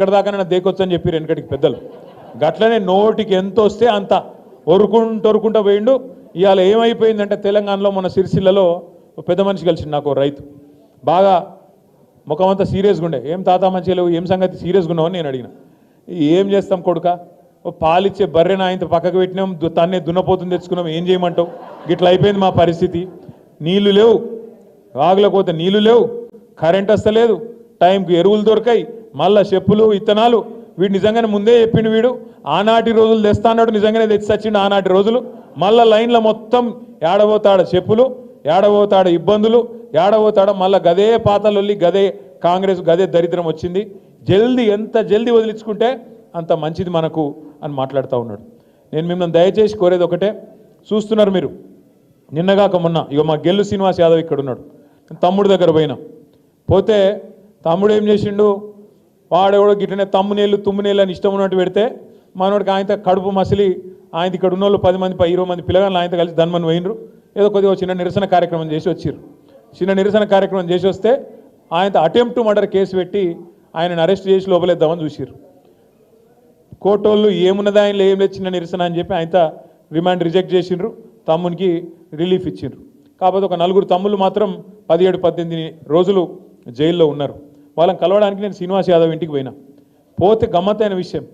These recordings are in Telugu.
ఇక్కడ దాకా దేకొచ్చని చెప్పారు వెనకటికి పెద్దలు. గట్లనే నోటికి ఎంత వస్తే అంత ఒరుకుంటూ పోయిండు. ఇవాళ ఏమైపోయిందంటే తెలంగాణలో మన సిరిసిల్లలో పెద్ద మనిషి కలిసిండు నాకు, రైతు. బాగా ముఖమంతా సీరియస్గా ఉండే. ఏం తాత మంచిగా లేవు, ఏం సంగతి సీరియస్గా ఉన్నావు అని నేను అడిగిన. ఏం చేస్తాం కొడుక, పాలిచ్చే బర్రెన ఆయనతో పక్కకు పెట్టినాం, తన్నే దున్నపోతుంది తెచ్చుకున్నాం, ఏం చేయమంటావు, గిట్లా అయిపోయింది మా పరిస్థితి. నీళ్లు లేవు, వాగులకు పోతే నీళ్లు లేవు, కరెంట్ వస్తలేదు, టైంకి ఎరువులు దొరకాయి, మళ్ళా చెప్పులు ఇత్తనాలు. వీడు నిజంగానే ముందే చెప్పిండు, వీడు ఆనాటి రోజులు తెస్తా అన్నాడు, నిజంగానే తెచ్చి వచ్చిండు ఆనాటి రోజులు. మళ్ళా లైన్లో మొత్తం ఏడబోతాడు చెప్పులు, ఏడబోతాడు ఇబ్బందులు, ఏడబోతాడు మళ్ళీ గదే పాతలొల్లి, గదే కాంగ్రెస్, గదే దరిద్రం వచ్చింది. జల్దీ ఎంత జల్దీ వదిలించుకుంటే అంత మంచిది మనకు అని మాట్లాడుతూ ఉన్నాడు. నేను మిమ్మల్ని దయచేసి కోరేది ఒకటే, చూస్తున్నారు మీరు, నిన్నగాక మొన్న ఇక మా గెల్లు శ్రీనివాస్ యాదవ్ ఇక్కడ ఉన్నాడు, తమ్ముడు దగ్గర పోతే తమ్ముడు ఏం చేసిండు, వాడెవడో గిట్టనే తమ్మునేళ్ళు తుమ్మునేళ్ళు అని ఇష్టం ఉన్నట్టు పెడితే మనోడికి ఆయనతో కడుపు మసిలి ఆయన ఇక్కడ ఉన్న వాళ్ళు 10 మంది 20 మంది పిల్లగాళ్ళు ఆయనతో కలిసి ధన్మని పోయినరు. ఏదో కొద్దిగా చిన్న నిరసన కార్యక్రమం చేసి వచ్చిర్రు. చిన్న నిరసన కార్యక్రమం చేసి వస్తే ఆయనతో అటెంప్ట్ టు మర్డర్ కేసు పెట్టి ఆయనను అరెస్ట్ చేసి లోపలేద్దామని చూసిర్రు. కోర్టోళ్ళు ఏమున్నదా ఆయనలో ఏం లేదు, చిన్న నిరసన అని చెప్పి ఆయనతో రిమాండ్ రిజెక్ట్ చేసిండ్రు, తమ్మునికి రిలీఫ్ ఇచ్చిండ్రు. కాకపోతే ఒక 4 తమ్ముళ్ళు మాత్రం 17-18 రోజులు జైల్లో ఉన్నారు. వాళ్ళని కలవడానికి నేను శ్రీనివాస్ యాదవ్ ఇంటికి పోతే గమ్మత్తైన విషయం,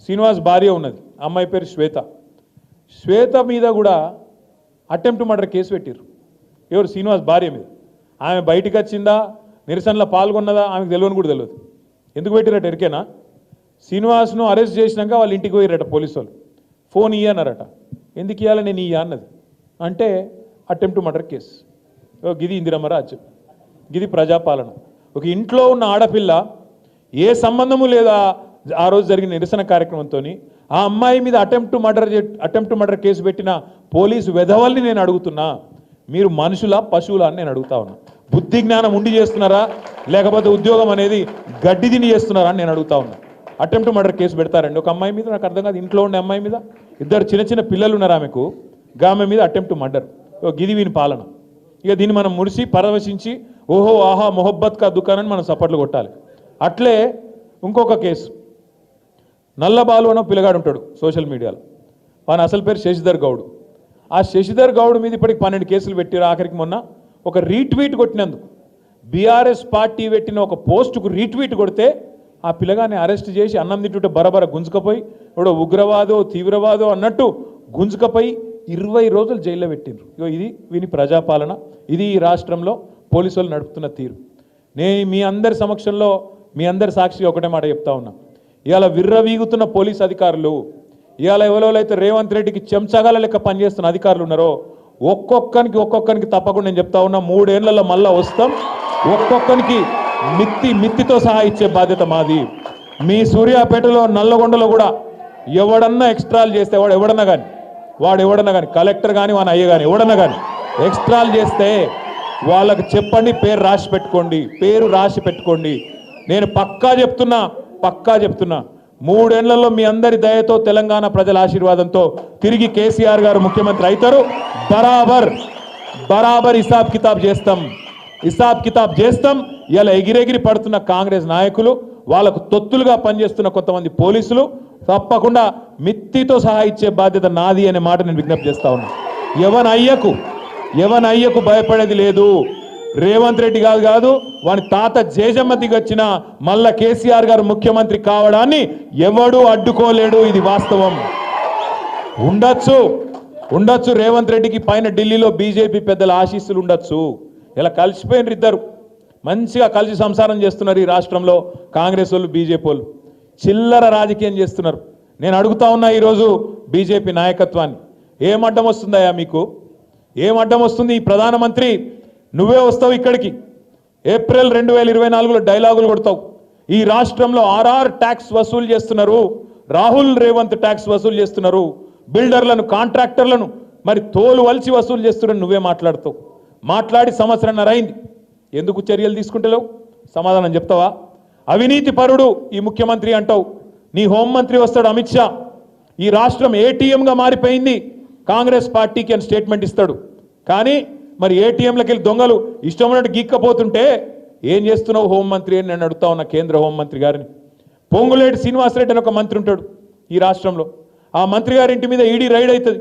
శ్రీనివాస్ భార్య ఉన్నది, అమ్మాయి పేరు శ్వేత. శ్వేత మీద కూడా అటెంప్ట్ మర్డర్ కేసు పెట్టిర్రు. ఎవరు? శ్రీనివాస్ భార్య మీద. ఆమె బయటికి వచ్చిందా, నిరసనలో పాల్గొన్నదా ఆమెకు తెలియని కూడా తెలియదు. ఎందుకు పెట్టిరట ఎరికేనా? శ్రీనివాస్ను అరెస్ట్ చేసినాక వాళ్ళ ఇంటికి పోయిరట పోలీసు వాళ్ళు. ఫోన్ ఇయ్యన్నారట. ఎందుకు ఇవ్వాలి, నేను ఇయ్య అన్నది. అంటే అటెంప్ట్ మర్డర్ కేసు. గిది ఇందిరమ్మ రాజ్యం, గిది ప్రజాపాలన. ఒక ఇంట్లో ఉన్న ఆడపిల్ల ఏ సంబంధము లేదా ఆ రోజు జరిగిన నిరసన కార్యక్రమంతో ఆ అమ్మాయి మీద అటెంప్ట్ మర్డర్ కేసు పెట్టిన పోలీసు వెధవల్ని నేను అడుగుతున్నా, మీరు మనుషులా పశువులా అని నేను అడుగుతా ఉన్నా. బుద్ధి జ్ఞానం ఉండి చేస్తున్నారా, లేకపోతే ఉద్యోగం అనేది గడ్డి తిని చేస్తున్నారా అని నేను అడుగుతా ఉన్నా. అటెంప్ట్ మర్డర్ కేసు పెడతారండి ఒక అమ్మాయి మీద? నాకు అర్థం కాదు. ఇంట్లో ఉండే అమ్మాయి మీద, 2 చిన్న పిల్లలు ఉన్నారు ఆమెకు, ఆమె మీద అటెంప్ట్ మర్డర్. గిది వీని పాలన. ఇక దీన్ని మనం మురిసి పరవశించి ఓహో ఆహా మొహబ్బత్ కా దుకాణాన్ని మనం సపోర్ట్లు కొట్టాలి. అట్లే ఇంకొక కేసు, నల్లబాలు అన్న పిల్లగాడు ఉంటాడు సోషల్ మీడియాలో, వాని అసలు పేరు శశిధర్ గౌడ్. ఆ శశిధర్ గౌడ్ మీద ఇప్పటికి 12 కేసులు పెట్టారు. ఆఖరికి మొన్న ఒక రీట్వీట్ కొట్టినందుకు, బీఆర్ఎస్ పార్టీ పెట్టిన ఒక పోస్టుకు రీట్వీట్ కొడితే ఆ పిల్లగాన్ని అరెస్ట్ చేసి అన్నం తింటుంటే బరబర గుంజుకపోయి ఎవడో ఉగ్రవాదో తీవ్రవాదో అన్నట్టు గుంజుకపోయి 20 రోజులు జైల్లో పెట్టిండ్రు. ఇది వీని ప్రజాపాలన. ఇది ఈ రాష్ట్రంలో పోలీసు వాళ్ళు నడుపుతున్న తీరు. నేను మీ అందరి సమక్షంలో, మీ అందరి సాక్షిగా ఒకటే మాట చెప్తా ఉన్నా. ఇవాళ విర్రవీగుతున్న పోలీస్ అధికారులు, ఇవాళ ఎవరైతే రేవంత్ రెడ్డికి చెంచగాల లెక్క పనిచేస్తున్న అధికారులు ఉన్నారో ఒక్కొక్కరికి తప్పకుండా నేను చెప్తా ఉన్నా, 3 ఏళ్లలో మళ్ళా వస్తాం. ఒక్కొక్కరికి మిత్తితో సహా ఇచ్చే బాధ్యత మాది. మీ సూర్యాపేటలో నల్లగొండలో కూడా ఎవడన్నా ఎక్స్ట్రాలు చేస్తే ఎవడన్నా కానీ కలెక్టర్ కానీ వాని అయ్య కానీ ఎవడన్నా కానీ ఎక్స్ట్రాలు చేస్తే వాళ్ళకు చెప్పండి, పేరు రాసి పెట్టుకోండి. నేను పక్కా చెప్తున్నా 3 ఏళ్లలో మీ అందరి దయతో, తెలంగాణ ప్రజల ఆశీర్వాదంతో తిరిగి కేసీఆర్ గారు ముఖ్యమంత్రి అవుతారు. బరాబర్ హిసాబ్ కితాబ్ చేస్తాం. ఇలా ఎగిరెగిరి పడుతున్న కాంగ్రెస్ నాయకులు, వాళ్ళకు తొత్తులుగా పనిచేస్తున్న కొంతమంది పోలీసులు తప్పకుండా మిత్తితో సహా ఇచ్చే బాధ్యత నాది అనే మాట నేను విజ్ఞప్తి చేస్తా ఉన్నా. ఎవన్ అయ్యకు భయపడేది లేదు. రేవంత్ రెడ్డి కాదు వాని తాత జేజమ్మ దిగొచ్చిన మళ్ళా కేసీఆర్ గారు ముఖ్యమంత్రి కావడాన్ని ఎవడు అడ్డుకోలేడు. ఇది వాస్తవం. ఉండొచ్చు రేవంత్ రెడ్డికి పైన ఢిల్లీలో బీజేపీ పెద్దల ఆశీస్సులు ఉండొచ్చు. ఇలా కలిసిపోయినారు, ఇద్దరు మంచిగా కలిసి సంసారం చేస్తున్నారు ఈ రాష్ట్రంలో. కాంగ్రెస్ వాళ్ళు బీజేపీ వాళ్ళు చిల్లర రాజకీయం చేస్తున్నారు. నేను అడుగుతా ఉన్నా ఈరోజు బీజేపీ నాయకత్వాన్ని, ఏం అడ్డం వస్తుందయ్యా మీకు? ఏం అడ్డం వస్తుంది? ఈ ప్రధానమంత్రి నువ్వే వస్తావు ఇక్కడికి, ఏప్రిల్ 2024లో డైలాగులు కొడతావు. ఈ రాష్ట్రంలో RR ట్యాక్స్ వసూలు చేస్తున్నారు, రాహుల్ రేవంత్ ట్యాక్స్ వసూలు చేస్తున్నారు, బిల్డర్లను కాంట్రాక్టర్లను మరి తోలు వలిచి వసూలు చేస్తున్నారని నువ్వే మాట్లాడి సంవత్సరంన్నర అయింది. ఎందుకు చర్యలు తీసుకుంటలేవు? సమాధానం చెప్తావా? అవినీతి పరుడు ఈ ముఖ్యమంత్రి అంటావు. నీ హోంమంత్రి వస్తాడు అమిత్ షా, ఈ రాష్ట్రం ATMగా మారిపోయింది కాంగ్రెస్ పార్టీకి అని స్టేట్మెంట్ ఇస్తాడు. కానీ మరి ATMలకి వెళ్ళి దొంగలు ఇష్టం ఉన్నట్టు గీక్కపోతుంటే ఏం చేస్తున్నావు హోంమంత్రి అని నేను అడుగుతా ఉన్నా కేంద్ర హోంమంత్రి గారిని. పొంగులేటి శ్రీనివాసరెడ్డి అని ఒక మంత్రి ఉంటాడు ఈ రాష్ట్రంలో. ఆ మంత్రి గారి ఇంటి మీద ఈడీ రైడ్ అవుతుంది.